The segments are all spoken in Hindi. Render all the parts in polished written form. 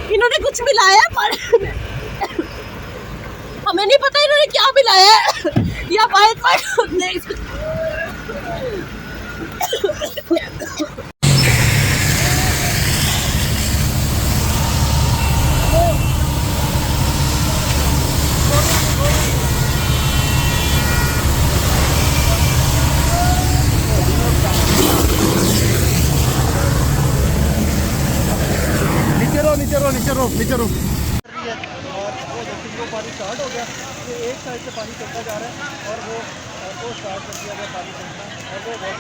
इन्होंने कुछ मिलाया पर हमें नहीं पता इन्होंने क्या मिलाया है। या बाइक पर देख नीचे रो रही है। और वो जैसे वो पानी स्टार्ट हो गया, ये एक साइड से पानी चलता जा रहा है और वो स्टार्ट कर दिया गया पानी चलना। और वो बहुत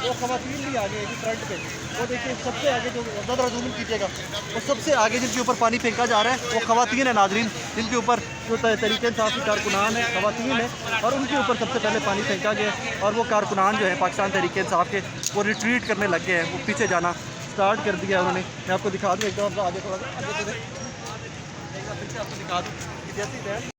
वो खवातीन भी आगे है जी फ्रंट पे। वो देखिए सबसे आगे जो ज़्यादा जूम कीजिएगा, वो सबसे आगे जिनके ऊपर पानी फेंका जा रहा है वो खवातीन है नाजरीन, जिनके ऊपर जो तहरीक इंसाफ की कारकुनान है, खवातीन है, और उनके ऊपर सबसे पहले पानी फेंका गया। और वो कारकुनान जो है पाकिस्तान तहरीक इंसाफ के, वो रिट्रीट करने लग गए हैं, वो पीछे जाना स्टार्ट कर दिया उन्होंने। मैं आपको दिखा दूँ एकदम आगे, थोड़ा सा आगे चले, फिर से आपको दिखा दूँ कि जैसे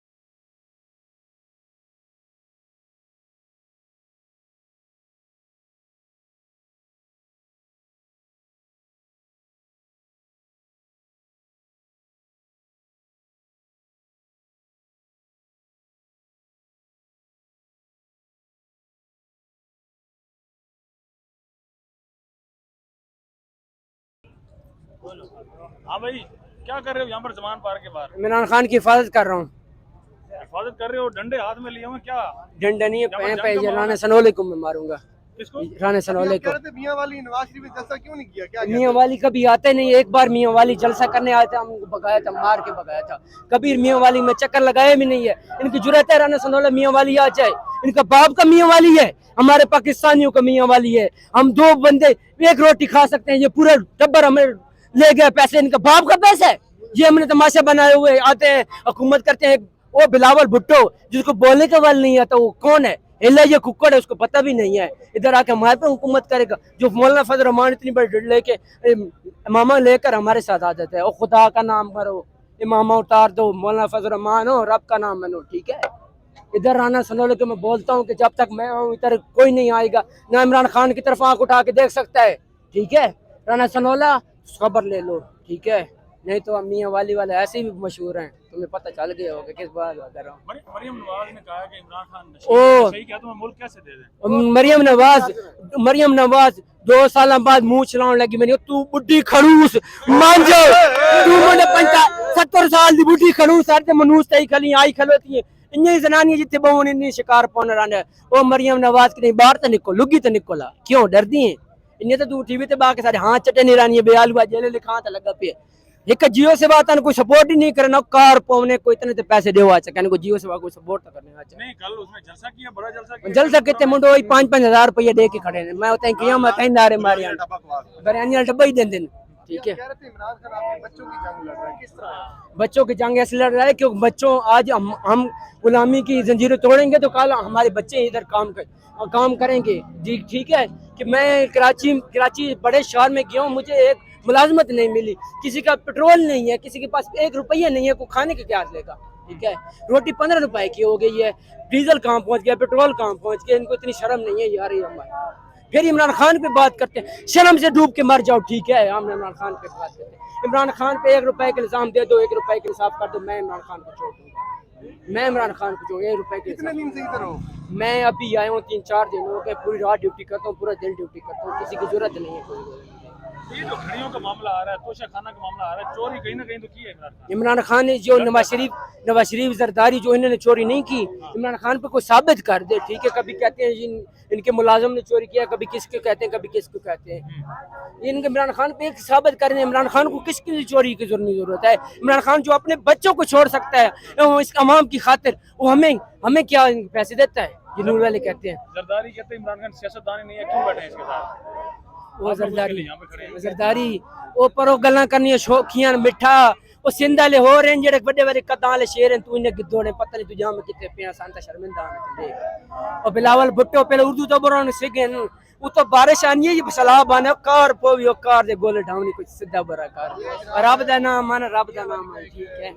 हाँ भाई, क्या कर रहे हो यहाँ पर जमान पार्क के बाहर? इमरान खान की हिफाजत कर रहा हूँ। हिफाजत कर रहे हो, डंडे हाथ में लिए हुए क्या? डंडा नहीं है, राना सनोले को मैं मारूंगा। किसको? राना सनोले को। मियां वाली नवाज शरीफ ने जलसा क्यों नहीं किया? क्या मियां वाली कभी आते नहीं, एक बार मियां वाली जलसा करने आया था, हमको भगाया था, मार के भगाया था। कभी मियां वाली में चक्कर लगाया भी नहीं है। इनकी जुर्रत है राना सनोला मियां वाली आ जाए। इनका बाप का मियां वाली है, हमारे पाकिस्तानियों का मियां वाली है। हम दो बंदे एक रोटी खा सकते हैं, ये पूरा टब्बर हमें ले गया पैसे, इनका बाप का पैसा है। ये हमने तमाशा बनाए हुए आते हैं, हुकूमत करते हैं। वो बिलावल भुट्टो जिसको बोलने का वाल नहीं आता, वो कौन है? हिला ये कुक्कड़ है, उसको पता भी नहीं है। इधर आके हमारे पे हुकूमत करेगा। जो मौलाना फजल रहमान इतनी बड़ी लेके इमामा लेकर हमारे साथ आ जाते हैं। और खुदा का नाम करो, इमामा उतार दो, मौलाना फजल रहमान हो, रब का नाम मानो, ठीक है। इधर राना सनोले को मैं बोलता हूँ कि जब तक मैं आऊँ इधर कोई नहीं आएगा, ना इमरान खान की तरफ आंख उठा के देख सकता है, ठीक है। राना सनोला खबर ले लो, ठीक है, नहीं तो मियां वाली वाले ऐसे भी मशहूर हैं, तुम्हें पता चल गया होगा किस बात कर रहा हूँ। मरियम नवाज ने कहा कि इमरान खान सही क्या, तुम्हें मुल्क कैसे दे दें? मरियम नवाज 2 साल बाद मुंह चलाने लगी। मैंने तू बुढ़ी खड़ूस मान जाओ, तू मैंने 70 साल की बुढ़ी खड़ूस सारे मनूस तई खली आई खलोती है। इन्नी जनानी जिथे बहु इन्नी शिकार पौन रहा। ओ मरियम नवाज की बाहर तो निकल, लुगी तो निकला, क्यों डरदी है? इन्हें तो तू टीवी ते बाके सारे हाथ चटे नहीं रानी बेआलुआ जेले लिखा तो लगा पे। एक जियो सेवा तन कोई सपोर्ट ही नहीं करना, कार पवने को इतने ते पैसे देवा अच्छा कहने को जियो सेवा को सपोर्ट तो करने अच्छा नहीं। कल उसने जलसा किया, बड़ा जलसा किया। जलसा कितने मुंडो 5-5 हजार रुपया दे के खड़े ने। मैं उतने किया मैं कहीं नारे मारे बिरयानी वाला डब्बा ही दे देन, ठीक है। इमरान खान अपने बच्चों की जंग लड़ रहा है, किस तरह? बच्चों की जंग ऐसे लड़ रहा है क्योंकि बच्चों आज हम गुलामी की जंजीरें तोड़ेंगे तो कल हमारे बच्चे इधर काम करेंगे जी, ठीक है। कि मैं कराची बड़े शहर में गया हूँ, मुझे एक मुलाजमत नहीं मिली, किसी का पेट्रोल नहीं है, किसी के पास 1 रुपया नहीं है, को खाने के क्या लेगा, ठीक है। रोटी 15 रुपए की हो गई है, डीजल कहाँ पहुँच गया, पेट्रोल कहाँ पहुँच गया, इनको इतनी शर्म नहीं है यार। हमारे फिर इमरान खान पे बात करते हैं, शर्म से डूब के मर जाओ, ठीक है। हम इमरान खान पे बात करते हैं, इमरान खान पे 1 रुपए का इल्जाम दे दो, 1 रुपए का इंसाफ कर दो, मैं इमरान खान को छोड़ दूंगा। मैं इमरान खान को छोड़ 1 रुपए के। कितने दिन से इधर हो? मैं अभी आया हूँ 3-4 दिन हो गए, पूरी रात ड्यूटी करता हूँ, पूरा दिन ड्यूटी करता हूँ, किसी की जरूरत नहीं है कोई। ये जो खड़ियों का मामला आ रहा है, तोशा खाना का मामला आ रहा है, चोरी कहीं ना कहीं तो की है इमरान खान ने। जो नवाज शरीफ जरदारी जो इन्होंने चोरी नहीं की, इमरान खान पे कोई साबित कर दे, ठीक है। कभी कहते हैं इनके मुलाजिम ने चोरी किया, कभी किसको कहते हैं, कभी किसको कहते हैं। इनके इमरान खान पे एक साबित करें, इमरान खान को किसकी चोरी की जरूरत है? इमरान खान जो अपने बच्चों को छोड़ सकता है इस अवाम की खातिर, वो हमें क्या पैसे देता है? ये नूर वाले कहते हैं, जरदारी कहते हैं इमरान खान सियासतदान नहीं है, क्यों बैठे हैं इसके साथ? वो जरदारी वो परो गल्लां करनियां शौखियां मिठा, वो सिंध वाले हो रहे हैं जेड़े बड़े बड़े कदां वाले शेर हैं, तू इन्हें गिद्धों ने पता नहीं तुझा में कितने पिया सांता शर्मिंदा आने। और बिलावल भुट्टो पहले उर्दू तो बोलने सीखें, वो तो बारिश आनी है, ये सलाह बने कार पोवी कार दे गोले ढावनी कुछ सीधा बरा कार, रब दा नाम मान, रब दा नाम है, ठीक है।